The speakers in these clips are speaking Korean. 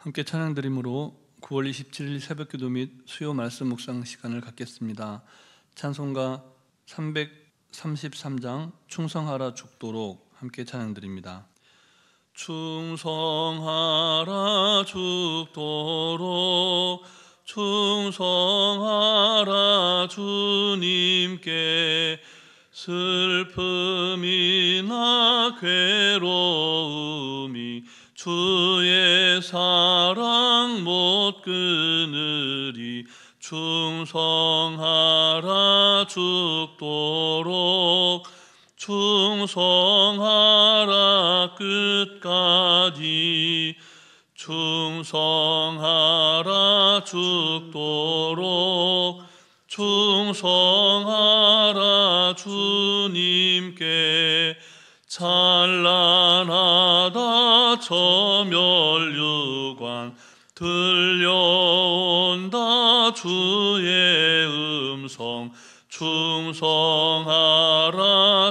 함께 찬양드림으로 9월 27일 새벽기도 및 수요 말씀 묵상 시간을 갖겠습니다. 찬송가 333장 충성하라 죽도록 함께 찬양드립니다. 충성하라 죽도록 충성하라 주님께 슬픔이나 괴로움이 주의 사랑 못 끊으리 충성하라 죽도록 충성하라 끝까지 충성하라 죽도록 충성하라 주님께 찬란하다 저멸유관 들려온다 주의 음성 충성하라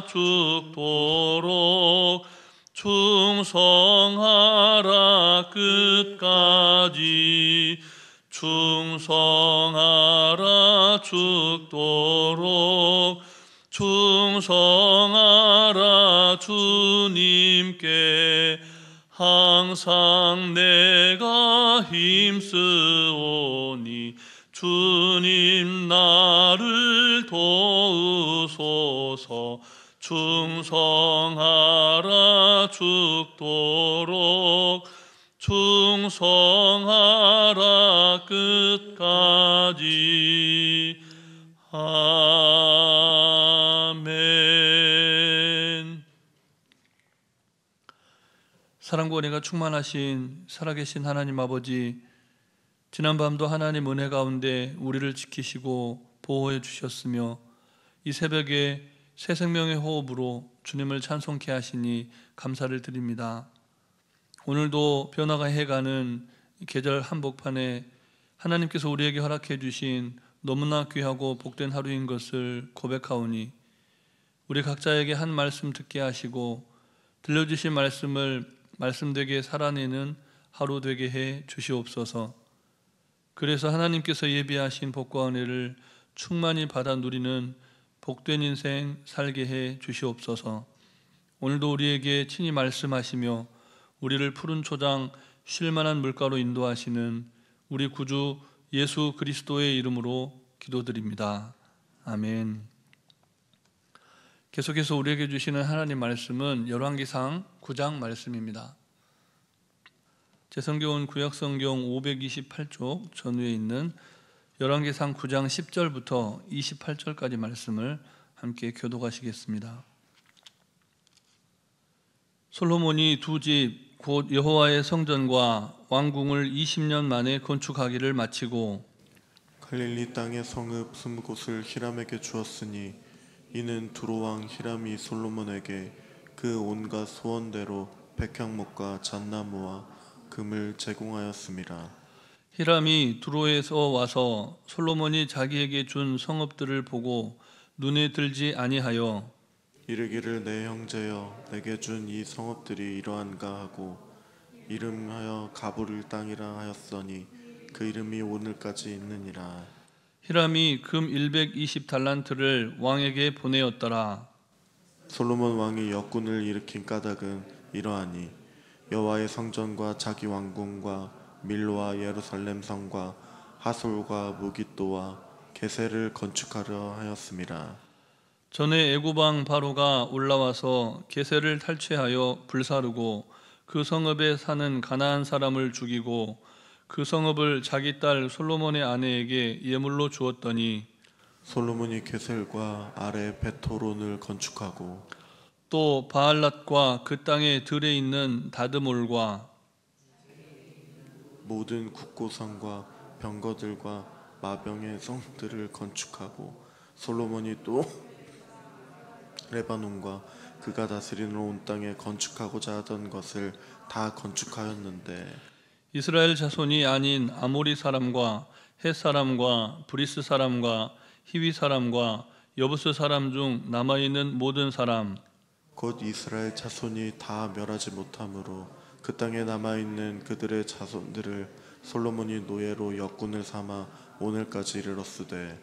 죽도록 충성하라 끝까지 충성하라 죽도록 충성하라 주님께 항상 내가 힘쓰오니 주님 나를 도우소서 충성하라 죽도록 충성하라 끝까지 아멘. 사랑과 은혜가 충만하신 살아계신 하나님 아버지, 지난밤도 하나님 은혜 가운데 우리를 지키시고 보호해 주셨으며 이 새벽에 새 생명의 호흡으로 주님을 찬송케 하시니 감사를 드립니다. 오늘도 변화가 해가는 계절 한복판에 하나님께서 우리에게 허락해 주신 너무나 귀하고 복된 하루인 것을 고백하오니 우리 각자에게 한 말씀 듣게 하시고 들려주신 말씀을 말씀되게 살아내는 하루 되게 해 주시옵소서. 그래서 하나님께서 예비하신 복과 은혜를 충만히 받아 누리는 복된 인생 살게 해 주시옵소서. 오늘도 우리에게 친히 말씀하시며 우리를 푸른 초장 쉴만한 물가로 인도하시는 우리 구주 예수 그리스도의 이름으로 기도드립니다. 아멘. 계속해서 우리에게 주시는 하나님 말씀은 열왕기상 9장 말씀입니다. 제 성경은 구약성경 528쪽 전후에 있는 열왕기상 9장 10절부터 28절까지 말씀을 함께 교독하시겠습니다. 솔로몬이 두 집 곧 여호와의 성전과 왕궁을 20년 만에 건축하기를 마치고 갈릴리 땅의 성읍 20곳을 히람에게 주었으니 이는 두로 왕 히람이 솔로몬에게 그 온갖 소원대로 백향목과 잣나무와 금을 제공하였음이라. 히람이 두로에서 와서 솔로몬이 자기에게 준 성읍들을 보고 눈에 들지 아니하여 이르기를 내 형제여 내게 준 이 성읍들이 이러한가 하고 이름하여 가브릴 땅이라 하였더니 그 이름이 오늘까지 있느니라. 히람이 금 120달란트를 왕에게 보내었더라. 솔로몬 왕이 역군을 일으킨 까닭은 이러하니 여호와의 성전과 자기 왕궁과 밀로와 예루살렘 성과 하솔과 무깃도와 게셀을 건축하려 하였음이라. 전에 애굽 왕 바로가 올라와서 게셀을 탈취하여 불사르고 그 성읍에 사는 가나안 사람을 죽이고 그 성읍을 자기 딸 솔로몬의 아내에게 예물로 주었더니 솔로몬이 게셀과 아래 베토론을 건축하고 또 바알랏과 그 땅의 들에 있는 다드몰과 모든 국고성과 병거들과 마병의 성들을 건축하고 솔로몬이 또 레바논과 그가 다스리는 온 땅에 건축하고자 하던 것을 다 건축하였는데 이스라엘 자손이 아닌 아모리 사람과 헷 사람과 브리스 사람과 히위 사람과 여부스 사람 중 남아있는 모든 사람 곧 이스라엘 자손이 다 멸하지 못하므로 그 땅에 남아있는 그들의 자손들을 솔로몬이 노예로 역군을 삼아 오늘까지 이르렀으되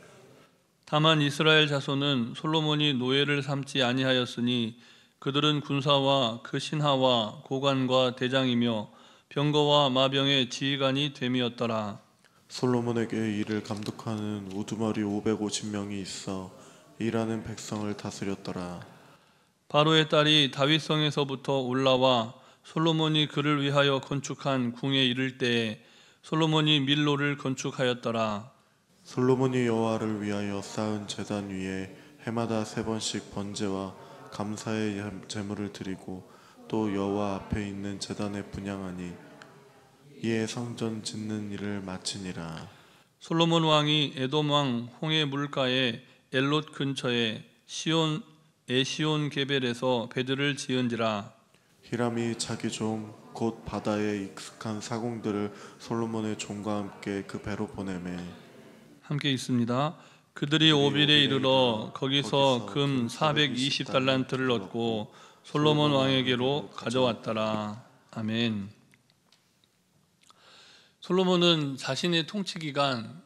다만 이스라엘 자손은 솔로몬이 노예를 삼지 아니하였으니 그들은 군사와 그 신하와 고관과 대장이며 병거와 마병의 지휘관이 됨이었더라. 솔로몬에게 이를 감독하는 우두머리 550명이 있어 일하는 백성을 다스렸더라. 바로의 딸이 다윗성에서부터 올라와 솔로몬이 그를 위하여 건축한 궁에 이를 때에 솔로몬이 밀로를 건축하였더라. 솔로몬이 여호와를 위하여 쌓은 제단 위에 해마다 3번씩 번제와 감사의 제물을 드리고 또 여호와 앞에 있는 제단에 분향하니 이에 성전 짓는 일을 마치니라. 솔로몬 왕이 에돔 왕 홍해 물가에 엘롯 근처에 에시온 게벨에서 배들을 지은지라. 히람이 자기 종 곧 바다에 익숙한 사공들을 솔로몬의 종과 함께 그 배로 보내매 함께 있습니다. 그들이 오빌에 이르러 거기서 금 420달란트를 얻고 솔로몬 왕에게로 가져왔더라. 아멘. 솔로몬은 자신의 통치 기간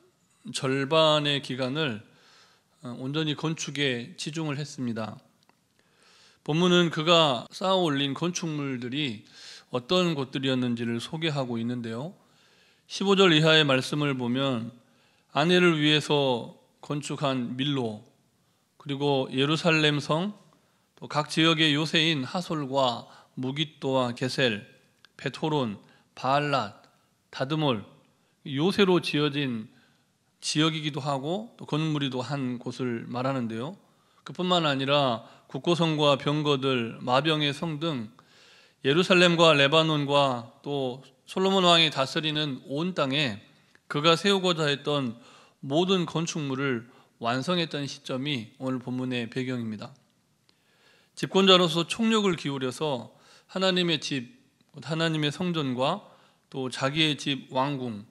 절반의 기간을 온전히 건축에 치중을 했습니다. 본문은 그가 쌓아 올린 건축물들이 어떤 곳들이었는지를 소개하고 있는데요. 15절 이하의 말씀을 보면 아내를 위해서 건축한 밀로, 그리고 예루살렘 성, 또 각 지역의 요새인 하솔과 무깃도와 게셀, 베토론, 바알랏, 다드몰, 요새로 지어진 지역이기도 하고 또 건물이기도 한 곳을 말하는데요. 그뿐만 아니라 국고성과 병거들, 마병의 성 등 예루살렘과 레바논과 또 솔로몬 왕이 다스리는 온 땅에 그가 세우고자 했던 모든 건축물을 완성했던 시점이 오늘 본문의 배경입니다. 집권자로서 총력을 기울여서 하나님의 집, 하나님의 성전과 또 자기의 집 왕궁,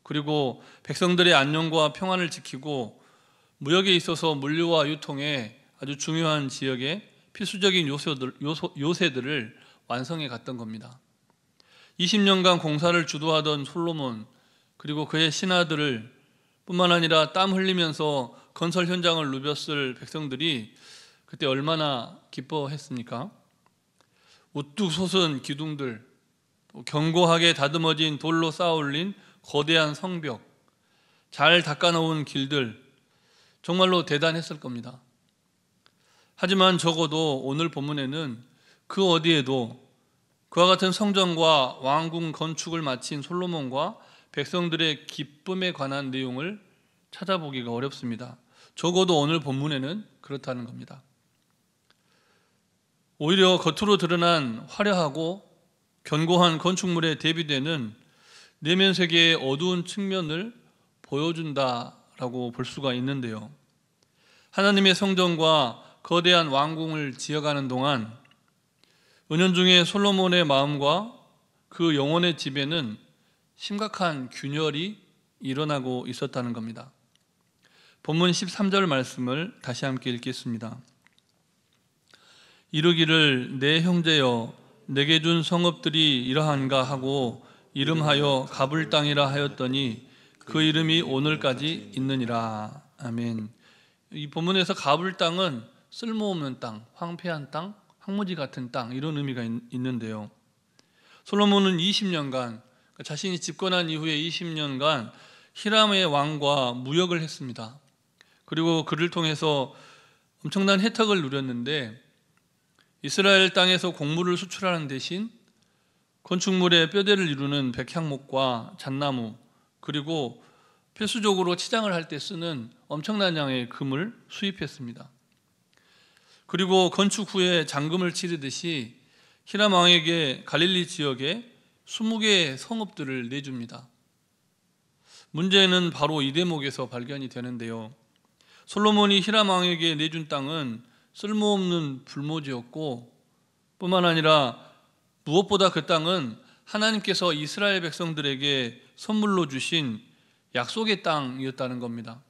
그리고 백성들의 안녕과 평안을 지키고 무역에 있어서 물류와 유통에 아주 중요한 지역에 필수적인 요새들을 완성해 갔던 겁니다. 20년간 공사를 주도하던 솔로몬, 그리고 그의 신하들을 뿐만 아니라 땀 흘리면서 건설 현장을 누볐을 백성들이 그때 얼마나 기뻐했습니까? 우뚝 솟은 기둥들, 또 견고하게 다듬어진 돌로 쌓아올린 거대한 성벽, 잘 닦아놓은 길들, 정말로 대단했을 겁니다. 하지만 적어도 오늘 본문에는 그 어디에도 그와 같은 성전과 왕궁 건축을 마친 솔로몬과 백성들의 기쁨에 관한 내용을 찾아보기가 어렵습니다. 적어도 오늘 본문에는 그렇다는 겁니다. 오히려 겉으로 드러난 화려하고 견고한 건축물에 대비되는 내면 세계의 어두운 측면을 보여준다라고 볼 수가 있는데요. 하나님의 성전과 거대한 왕궁을 지어가는 동안 은연중에 솔로몬의 마음과 그 영혼의 집에는 심각한 균열이 일어나고 있었다는 겁니다. 본문 13절 말씀을 다시 함께 읽겠습니다. 이르기를 내 형제여 내게 준 성읍들이 이러한가 하고 이름하여 가불 땅이라 하였더니 그 이름이 오늘까지 있느니라. 아멘. 이 본문에서 가불 땅은 쓸모없는 땅, 황폐한 땅, 황무지 같은 땅, 이런 의미가 있는데요. 솔로몬은 20년간, 자신이 집권한 이후에 20년간 히람의 왕과 무역을 했습니다. 그리고 그를 통해서 엄청난 혜택을 누렸는데 이스라엘 땅에서 곡물을 수출하는 대신 건축물의 뼈대를 이루는 백향목과 잣나무, 그리고 필수적으로 치장을 할 때 쓰는 엄청난 양의 금을 수입했습니다. 그리고 건축 후에 잔금을 치르듯이 히람 왕에게 갈릴리 지역에 20개의 성읍들을 내줍니다. 문제는 바로 이 대목에서 발견이 되는데요. 솔로몬이 히람 왕에게 내준 땅은 쓸모없는 불모지였고 뿐만 아니라 무엇보다 그 땅은 하나님께서 이스라엘 백성들에게 선물로 주신 약속의 땅이었다는 겁니다.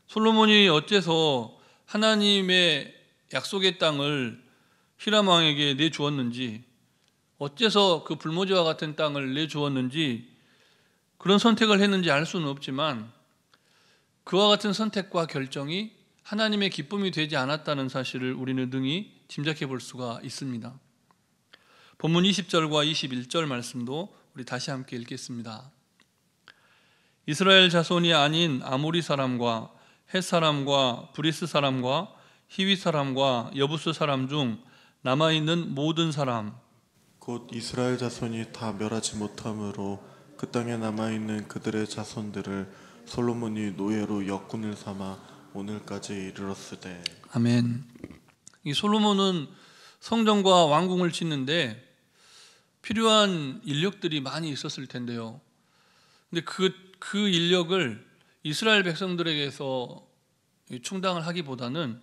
솔로몬이 어째서 하나님의 약속의 땅을 히람 왕에게 내주었는지 어째서 그 불모지와 같은 땅을 내주었는지, 그런 선택을 했는지 알 수는 없지만 그와 같은 선택과 결정이 하나님의 기쁨이 되지 않았다는 사실을 우리는 능히 짐작해 볼 수가 있습니다. 본문 20절과 21절 말씀도 우리 다시 함께 읽겠습니다. 이스라엘 자손이 아닌 아모리 사람과 헷 사람과 브리스 사람과 히위 사람과 여부스 사람 중 남아있는 모든 사람, 곧 이스라엘 자손이 다 멸하지 못함으로 그 땅에 남아있는 그들의 자손들을 솔로몬이 노예로 역군을 삼아 오늘까지 이르렀으되. 아멘. 이 솔로몬은 성전과 왕궁을 짓는데 필요한 인력들이 많이 있었을 텐데요. 근데 그 인력을 이스라엘 백성들에게서 충당을 하기보다는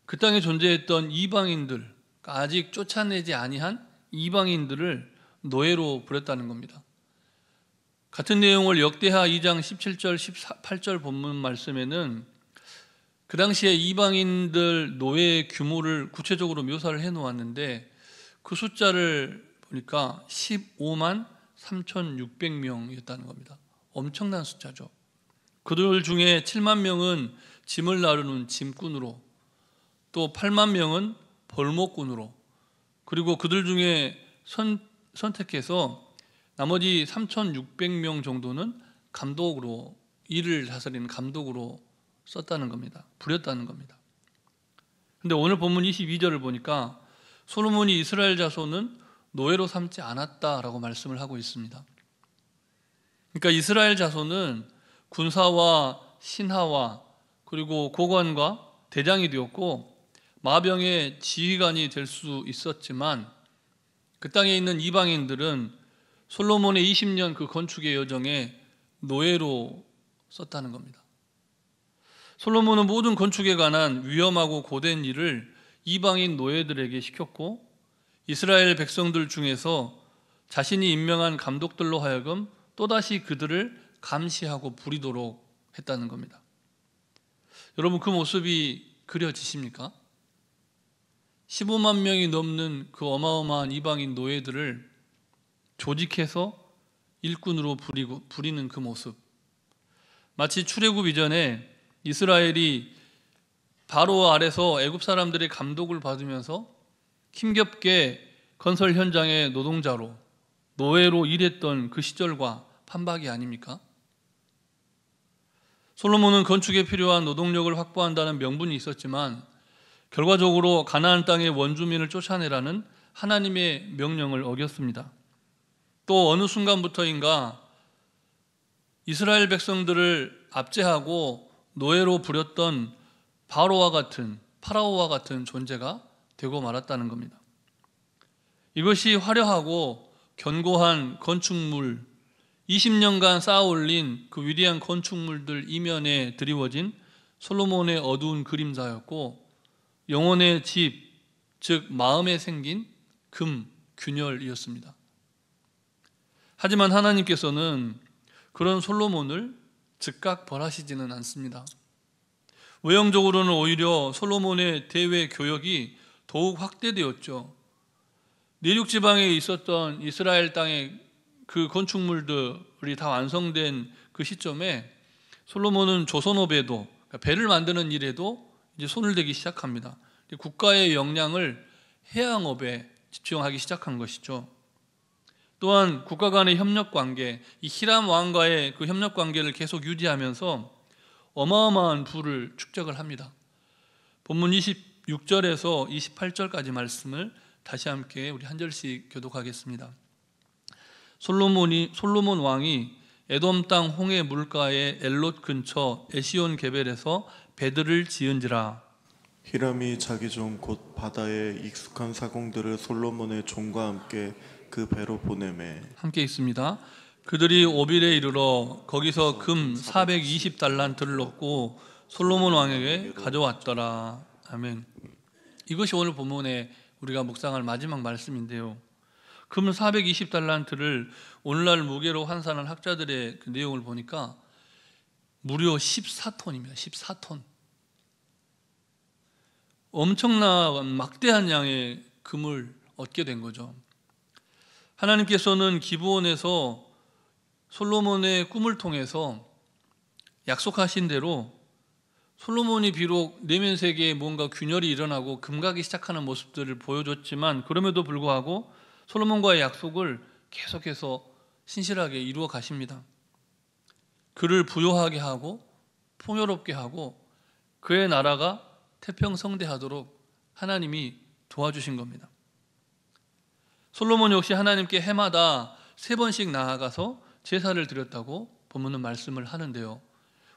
그 땅에 존재했던 이방인들, 아직 쫓아내지 아니한 이방인들을 노예로 부렸다는 겁니다. 같은 내용을 역대하 2장 17절 18절 본문 말씀에는 그 당시에 이방인들 노예의 규모를 구체적으로 묘사를 해놓았는데 그 숫자를 보니까 15만 3,600명이었다는 겁니다. 엄청난 숫자죠. 그들 중에 7만 명은 짐을 나르는 짐꾼으로, 또 8만 명은 벌목꾼으로, 그리고 그들 중에 선택해서 나머지 3,600명 정도는 감독으로, 일을 다스리는 감독으로 썼다는 겁니다. 부렸다는 겁니다. 근데 오늘 본문 22절을 보니까 솔로몬이 이스라엘 자손은 노예로 삼지 않았다라고 말씀을 하고 있습니다. 그러니까 이스라엘 자손은 군사와 신하와 그리고 고관과 대장이 되었고 마병의 지휘관이 될 수 있었지만 그 땅에 있는 이방인들은 솔로몬의 20년 그 건축의 여정에 노예로 썼다는 겁니다. 솔로몬은 모든 건축에 관한 위험하고 고된 일을 이방인 노예들에게 시켰고 이스라엘 백성들 중에서 자신이 임명한 감독들로 하여금 또다시 그들을 감시하고 부리도록 했다는 겁니다. 여러분, 그 모습이 그려지십니까? 15만 명이 넘는 그 어마어마한 이방인 노예들을 조직해서 일꾼으로 부리는 그 모습, 마치 출애굽 이전에 이스라엘이 바로 아래서 애굽 사람들의 감독을 받으면서 힘겹게 건설 현장의 노동자로, 노예로 일했던 그 시절과 판박이 아닙니까? 솔로몬은 건축에 필요한 노동력을 확보한다는 명분이 있었지만 결과적으로 가나안 땅의 원주민을 쫓아내라는 하나님의 명령을 어겼습니다. 또 어느 순간부터인가 이스라엘 백성들을 압제하고 노예로 부렸던 파라오와 같은 존재가 되고 말았다는 겁니다. 이것이 화려하고 견고한 건축물, 20년간 쌓아 올린 그 위대한 건축물들 이면에 드리워진 솔로몬의 어두운 그림자였고 영혼의 집, 즉 마음에 생긴 균열이었습니다. 하지만 하나님께서는 그런 솔로몬을 즉각 벌하시지는 않습니다. 외형적으로는 오히려 솔로몬의 대외 교역이 더욱 확대되었죠. 내륙 지방에 있었던 이스라엘 땅의 그 건축물들이 다 완성된 그 시점에 솔로몬은 조선업에도, 그러니까 배를 만드는 일에도 이제 손을 대기 시작합니다. 국가의 역량을 해양업에 집중하기 시작한 것이죠. 또한 국가 간의 협력 관계, 이 히람 왕과의 그 협력 관계를 계속 유지하면서 어마어마한 부를 축적을 합니다. 본문 26절에서 28절까지 말씀을 다시 함께 우리 한 절씩 교독하겠습니다. 솔로몬 왕이 에돔 땅 홍해 물가의 엘롯 근처 에시온 게벨에서 배들을 지은지라. 히람이 자기 종 곧 바다에 익숙한 사공들을 솔로몬의 종과 함께 그 배로 보내매. 함께 있습니다. 그들이 오빌에 이르러 거기서 금 420달란트를 얻고 솔로몬 왕에게 가져왔더라. 아멘. 이것이 오늘 본문에 우리가 묵상할 마지막 말씀인데요. 금 420달란트를 오늘날 무게로 환산한 학자들의 그 내용을 보니까 무려 14톤입니다. 14톤. 엄청난 막대한 양의 금을 얻게 된 거죠. 하나님께서는 기브온에서 솔로몬의 꿈을 통해서 약속하신 대로 솔로몬이 비록 내면 세계에 뭔가 균열이 일어나고 금가기 시작하는 모습들을 보여줬지만 그럼에도 불구하고 솔로몬과의 약속을 계속해서 신실하게 이루어 가십니다. 그를 부요하게 하고 풍요롭게 하고 그의 나라가 태평성대하도록 하나님이 도와주신 겁니다. 솔로몬 역시 하나님께 해마다 3번씩 나아가서 제사를 드렸다고 본문은 말씀을 하는데요.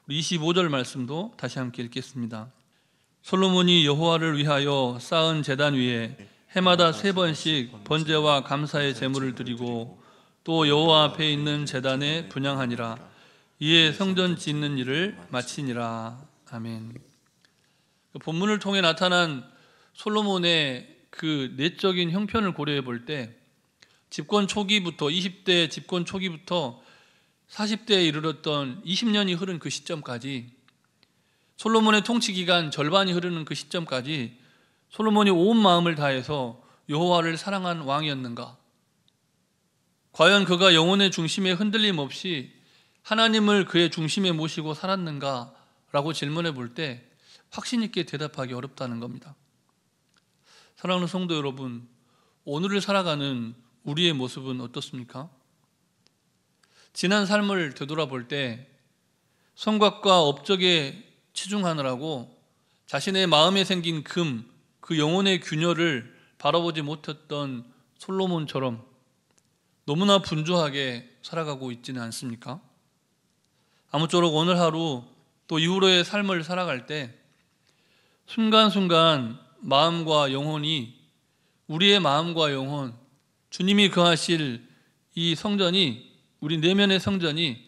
우리 25절 말씀도 다시 함께 읽겠습니다. 솔로몬이 여호와를 위하여 쌓은 제단 위에 해마다 3번씩 번제와 감사의 제물을 드리고 또 여호와 앞에 있는 제단에 분향하니라. 이에 성전 짓는 일을 마치니라. 아멘. 본문을 통해 나타난 솔로몬의 그 내적인 형편을 고려해 볼 때 집권 초기부터 20대 집권 초기부터 40대에 이르렀던 20년이 흐른 그 시점까지, 솔로몬의 통치 기간 절반이 흐르는 그 시점까지 솔로몬이 온 마음을 다해서 여호와를 사랑한 왕이었는가? 과연 그가 영혼의 중심에 흔들림 없이 하나님을 그의 중심에 모시고 살았는가? 라고 질문해 볼 때 확신 있게 대답하기 어렵다는 겁니다. 사랑하는 성도 여러분, 오늘을 살아가는 우리의 모습은 어떻습니까? 지난 삶을 되돌아볼 때 성곽과 업적에 치중하느라고 자신의 마음에 생긴 그 영혼의 균열을 바라보지 못했던 솔로몬처럼 너무나 분주하게 살아가고 있지는 않습니까? 아무쪼록 오늘 하루 또 이후로의 삶을 살아갈 때 순간순간 마음과 영혼이, 우리의 마음과 영혼, 주님이 거하실 이 성전이, 우리 내면의 성전이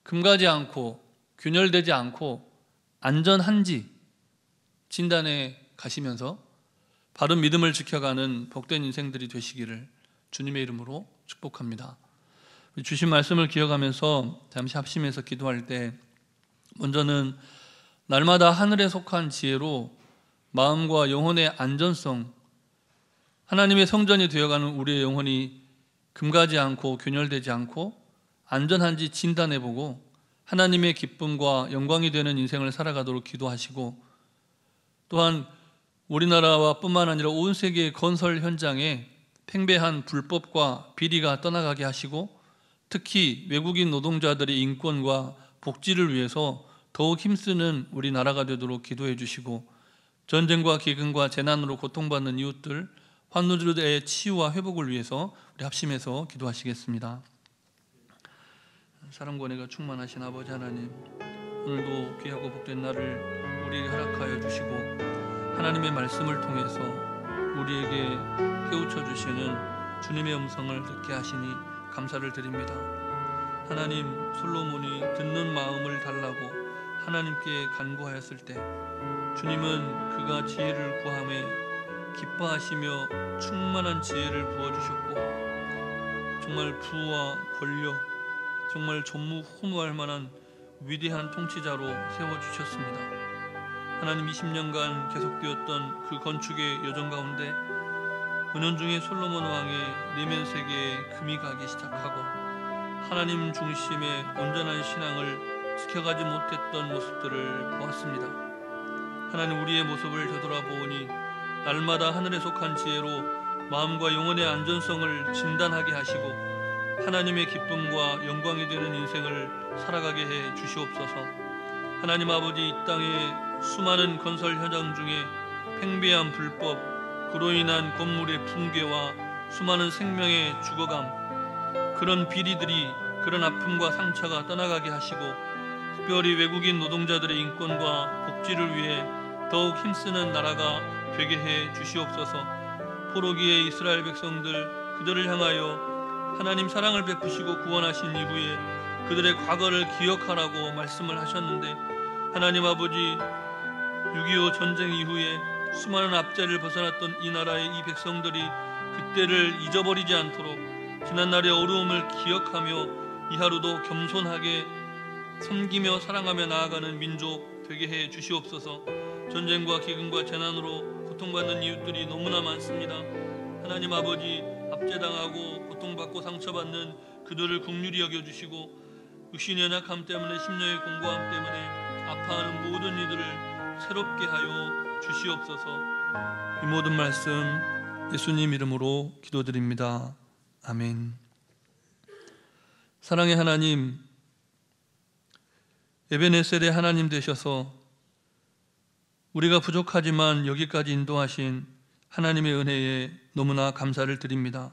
금가지 않고 균열되지 않고 안전한지 진단해 가시면서 바른 믿음을 지켜가는 복된 인생들이 되시기를 주님의 이름으로 축복합니다. 주신 말씀을 기억하면서 잠시 합심해서 기도할 때 먼저는 날마다 하늘에 속한 지혜로 마음과 영혼의 안전성, 하나님의 성전이 되어가는 우리의 영혼이 금가지 않고 균열되지 않고 안전한지 진단해보고 하나님의 기쁨과 영광이 되는 인생을 살아가도록 기도하시고, 또한 우리나라와 뿐만 아니라 온 세계의 건설 현장에 팽배한 불법과 비리가 떠나가게 하시고, 특히 외국인 노동자들의 인권과 복지를 위해서 더욱 힘쓰는 우리나라가 되도록 기도해 주시고, 전쟁과 기근과 재난으로 고통받는 이웃들, 환우들의 치유와 회복을 위해서 우리 합심해서 기도하시겠습니다. 사랑과 은혜가 충만하신 아버지 하나님, 오늘도 귀하고 복된 날을 우리에게 허락하여 주시고 하나님의 말씀을 통해서 우리에게 깨우쳐 주시는 주님의 음성을 듣게 하시니 감사를 드립니다. 하나님, 솔로몬이 듣는 마음을 달라고 하나님께 간구하였을 때 주님은 그가 지혜를 구함에 기뻐하시며 충만한 지혜를 부어주셨고, 정말 부와 권력, 정말 전무후무할 만한 위대한 통치자로 세워주셨습니다. 하나님, 20년간 계속되었던 그 건축의 여정 가운데 은연중에 솔로몬 왕의 내면 세계에 금이 가기 시작하고 하나님 중심의 온전한 신앙을 지켜가지 못했던 모습들을 보았습니다. 하나님, 우리의 모습을 되돌아보니 날마다 하늘에 속한 지혜로 마음과 영혼의 안전성을 진단하게 하시고 하나님의 기쁨과 영광이 되는 인생을 살아가게 해 주시옵소서. 하나님 아버지, 이 땅의 수많은 건설 현장 중에 팽배한 불법, 그로 인한 건물의 붕괴와 수많은 생명의 죽어감, 그런 비리들이, 그런 아픔과 상처가 떠나가게 하시고 특별히 외국인 노동자들의 인권과 복지를 위해 더욱 힘쓰는 나라가 되게 해 주시옵소서. 포로기의 이스라엘 백성들, 그들을 향하여 하나님 사랑을 베푸시고 구원하신 이후에 그들의 과거를 기억하라고 말씀을 하셨는데, 하나님 아버지, 6.25 전쟁 이후에 수많은 압제를 벗어났던 이 나라의 이 백성들이 그때를 잊어버리지 않도록 지난날의 어려움을 기억하며 이 하루도 겸손하게 섬기며 사랑하며 나아가는 민족 되게 해 주시옵소서. 전쟁과 기근과 재난으로 고통받는 이웃들이 너무나 많습니다. 하나님 아버지, 압제당하고 고통받고 상처받는 그들을 긍휼히 여겨주시고 육신의 연약함 때문에 심령의 공고함 때문에 아파하는 모든 이들을 새롭게 하여 주시옵소서. 이 모든 말씀 예수님 이름으로 기도드립니다. 아멘. 사랑의 하나님, 에베네셀의 하나님 되셔서 우리가 부족하지만 여기까지 인도하신 하나님의 은혜에 너무나 감사를 드립니다.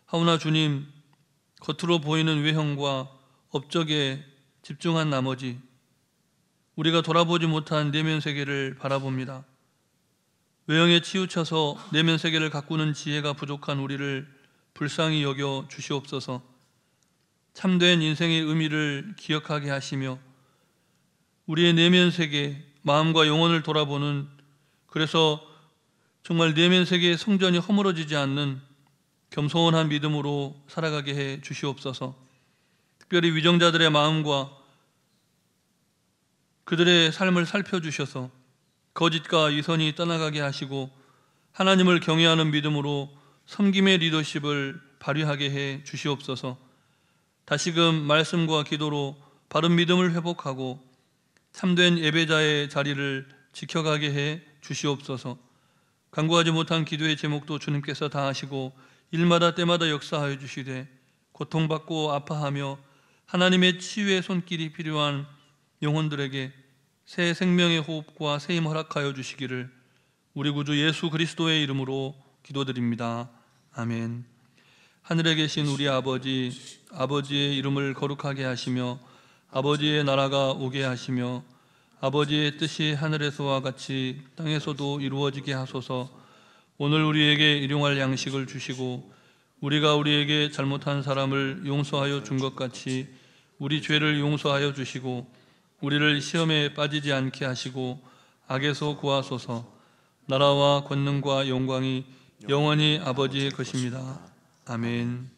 하오나 주님, 겉으로 보이는 외형과 업적에 집중한 나머지 우리가 돌아보지 못한 내면 세계를 바라봅니다. 외형에 치우쳐서 내면 세계를 가꾸는 지혜가 부족한 우리를 불쌍히 여겨 주시옵소서. 참된 인생의 의미를 기억하게 하시며 우리의 내면 세계, 마음과 영혼을 돌아보는, 그래서 정말 내면 세계의 성전이 허물어지지 않는 겸손한 믿음으로 살아가게 해 주시옵소서. 특별히 위정자들의 마음과 그들의 삶을 살펴주셔서 거짓과 위선이 떠나가게 하시고 하나님을 경외하는 믿음으로 섬김의 리더십을 발휘하게 해 주시옵소서. 다시금 말씀과 기도로 바른 믿음을 회복하고 참된 예배자의 자리를 지켜가게 해 주시옵소서. 간구하지 못한 기도의 제목도 주님께서 다 하시고 일마다 때마다 역사하여 주시되 고통받고 아파하며 하나님의 치유의 손길이 필요한 영혼들에게 새 생명의 호흡과 새힘 허락하여 주시기를 우리 구주 예수 그리스도의 이름으로 기도드립니다. 아멘. 하늘에 계신 우리 아버지, 아버지의 이름을 거룩하게 하시며 아버지의 나라가 오게 하시며 아버지의 뜻이 하늘에서와 같이 땅에서도 이루어지게 하소서. 오늘 우리에게 일용할 양식을 주시고 우리가 우리에게 잘못한 사람을 용서하여 준 것 같이 우리 죄를 용서하여 주시고 우리를 시험에 빠지지 않게 하시고 악에서 구하소서. 나라와 권능과 영광이 영원히 아버지의 것입니다. 아멘.